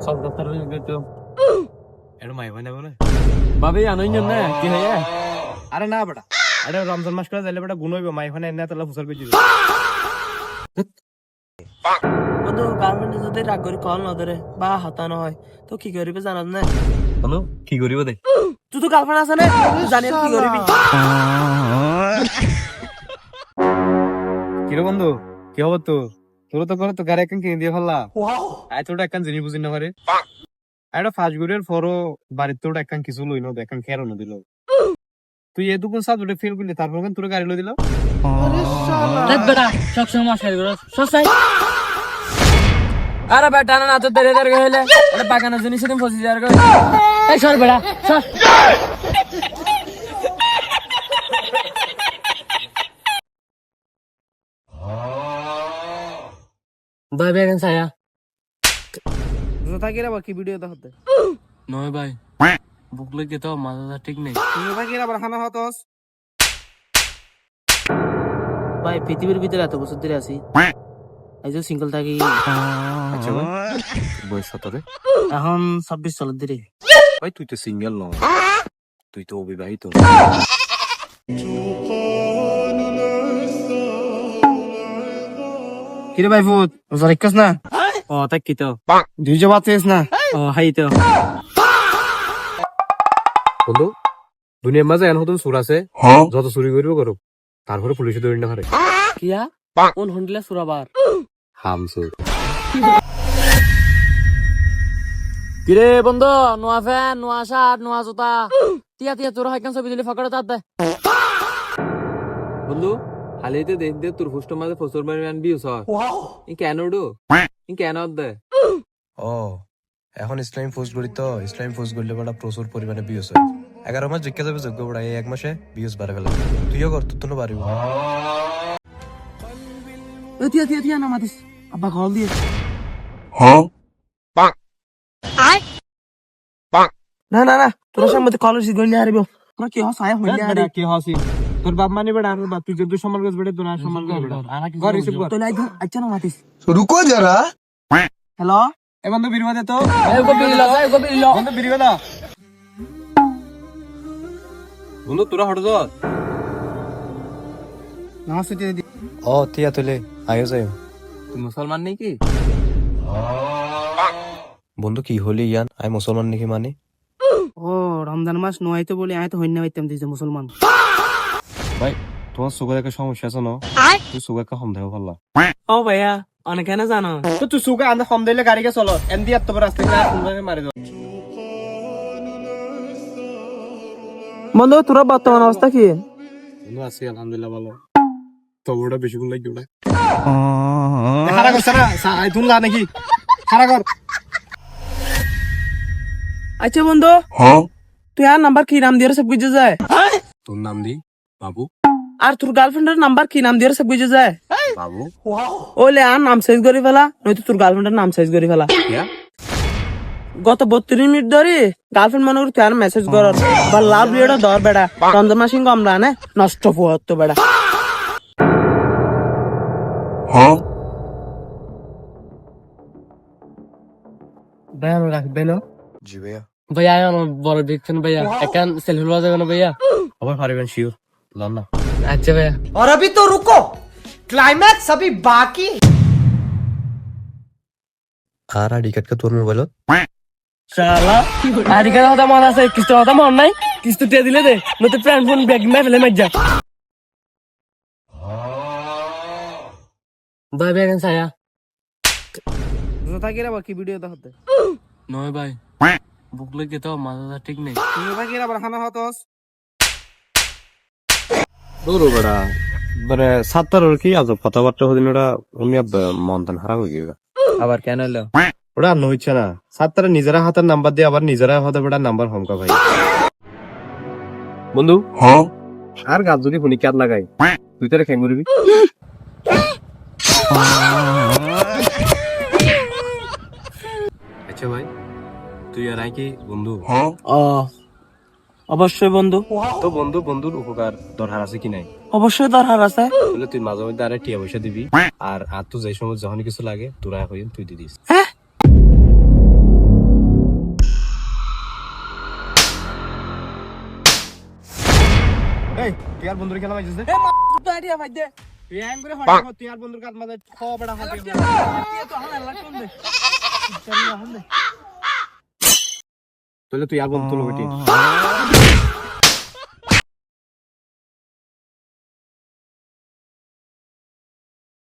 সব দপ্তর তো এটা মাই ভাই না বলে ভাবি আনইন না কি হয় আরে না বেটা এটা রমজান মাস করে যাইলে বেটা গুণ হইব মাই ভাই না তাহলে ফুসল করে দিবে বন্ধু গার্লফ্রেন্ড যদি রাগ করে কল না ধরে বা হতানো হয় তো কি করিবে জানাস না? বন্ধু কি করিব দে তুই তো গার্লফ্রেন্ড আছে না, জানি কি করিবি। কিরে বন্ধু কি হবো তোর তো করে তো গাড়ি একখান কিনে দিয়ে ফেললা আয় তোটা একখান জিনিস বুঝি না পারে এটা ফার্স্ট গ্রেডের পরও বাড়ির তোটা একখান কিছু লই না একখান খেয়ারও না দিল তুই এটুকুন সাবজেক্টে ফেল করলি তারপর তোর গাড়ি লই দিল বেটা সব সময় মাস করো সসাই আরে বেটা না তো দেরে দেরে হইলে আরে বাগানের জন্য সেদিন ফসি যার গো এই সর বেটা সর ভাই বেগন ছায়া থাকিরা বাকি ভিডিও দেখতে নয় ভাই বুক লেগে তো মাথাটা ঠিক নেই তুমি থাকিরা আবার খানা হতস ভাই পৃথিবীর ভিতরে এত বছর ধরে আছি এই যে সিঙ্গেল থাকি আচ্ছা ভাই বয়স কত রে এখন 26 সালের ধরে। ভাই তুই তো সিঙ্গেল ন তুই তো অবিবাহিত কিরে ভাই ফুট রোজা রাখিস না? ও তাই কি তো দুই জবাব চেয়েছ না? ও হাই তো বন্ধু দুনিয়ার মাঝে এখন নতুন সুর আছে যত চুরি করিব করো তারপরে পুলিশে ধরে না হারে কিয়া কোন হন্ডিলা সুরাবার হাম সুর কিরে বন্ধু নোয়া ফ্যান নোয়া শার্ট নোয়া জুতা তিয়া তিয়া তোর হাইকান ছবি দিলি ফাঁকড়ে তার দে বন্ধু হালিতে দেখ দে তোর ফুষ্ট মাঝে ফসর মারি আনবি সর ই কেন ডো ই কেন দে ও এখন ইসলামী পোস্ট করি তো ইসলামী পোস্ট করলে বড় প্রচুর পরিমাণে ভিউজ হয় 11 মাস জিজ্ঞাসা যাবে যোগ্য বড় এই এক মাসে ভিউজ বাড়ে ফেলে তুইও কর তোর তো পারিব তিয়া তিয়া তিয়া না মাতিস আব্বা কল দিয়ে না না না তোর সামনে কল রিসিভ করে নিয়ে আসবো তোরা কি হস আয় হইলে আরে কি হাসি তোর বাপ মানে বেড়া আর বাপ তুই যদি সম্মান করছ বেড়ে তোর সম্মান কর বেড়া ঘর রিসিভ কর তো লাই আচ্ছা না মাতিস রুকো যারা হ্যালো এ বন্ধু বিরিবা দে তো এই গো বিল লও এই গো বিল লও বন্ধু বিরিবা দা বন্ধু তোরা হট যা না সুতি দি ও তিয়া তুলে আয়ো যাই তুই মুসলমান নেই কি বন্ধু কি হলি ইয়ান আই মুসলমান নাকি মানে ও রমজান মাস নয় তো বলি আয় তো হইনা হইতাম দিছে মুসলমান। ভাই তোমার সুগার একটা সমস্যা আছে না তুই সুগার কা কম দেও ভাল্লা ও ভাইয়া অনেক কেন জানো তো তুই সুগার আন্দা কম দিলে গাড়ি কে চলো এমডি এত বড় রাস্তা না সুন্দর মারি দাও বন্ধু তোর বর্তমান অবস্থা কি? বন্ধু আছি আলহামদুলিল্লাহ ভালো তো বড় বেশি গুণ লাগি ওটা খারা কর সারা আই তুই লা নাকি খারা কর আচ্ছা বন্ধু তুই আর নাম্বার কি নাম দিয়ে সব বুঝে যায় তোর নাম দি বাবু আর তোর গার্লফ্রেন্ডের নাম্বার কি নাম দিয়ে সব বুঝে যায় বাবু ওলে আর নাম চেঞ্জ করে ফেলা নয়তো তোর গার্লফ্রেন্ডের নাম চেঞ্জ করে ফেলা কিয়া গত 32 মিনিট ধরে গার্লফ্রেন্ড মনে করি তুই আর মেসেজ কর বা লাভ লিওটা ধর বেড়া রমজান সিং কমলা নে নষ্ট পোহাত বেড়া ভাই আমি রাখবে না জি ভাইয়া ভাইয়া আমার বড় বিগ ফ্যান ভাইয়া একান সেলফি লওয়া যাবে না ভাইয়া আবার পারিবেন শিওর লন না আচ্ছা ভাইয়া और अभी तो रुको क्लाइमैक्स अभी बाकी আর আইডি কার্ড কা তোর মোবাইলত শালা আরিকার কথা মন আছে কিস্ত কথা মন নাই কিস্ত তে দিলে দে নতে প্ল্যান ফোন ব্যাগ মে ফেলে মজ্জা ভাই বেগন ছায়া থাকিরা বাকি ভিডিও দেখতে নয় ভাই বুক লেগে তো মাথাটা ঠিক নেই তুমি থাকিরা আবার খানা হতস দূর বেড়া মানে সাতটার কি আজব কথাবার্তা হদিন ওটা উনি মন টান খারাপ হয়ে গেল আবার কেন এলো ওটা আর নইছে না সাতটারা নিজেরা হাতের নাম্বার দিয়ে আবার নিজেরা হতে বেটা নাম্বার হমকা ভাই বন্ধু আর গাছ যদি ফোনে কাট লাগাই তুই তারে খেং করবি আচ্ছা ভাই তুই আর আই কি বন্ধু ও অবশ্যই বন্ধু তো বন্ধু বন্ধুর উপকার দরকার আছে কি নাই অবশ্যই দরকার আছে বলে তুই মাঝে মধ্যে আরে টিয়া পয়সা দিবি আর তো যে সময় যখন কিছু লাগে তোরা হইন তুই দিদিস এই তুই আর বন্ধুর খেলা পাইছিস এ মা তো আইডিয়া ভাই দে তুই এম করে হঠাৎ তুই আর বন্ধুর কাজ মাঝে খ বেড়া হাতে তো হান আল্লাহ কোন দে তাহলে তুই আর বন্ধু লোক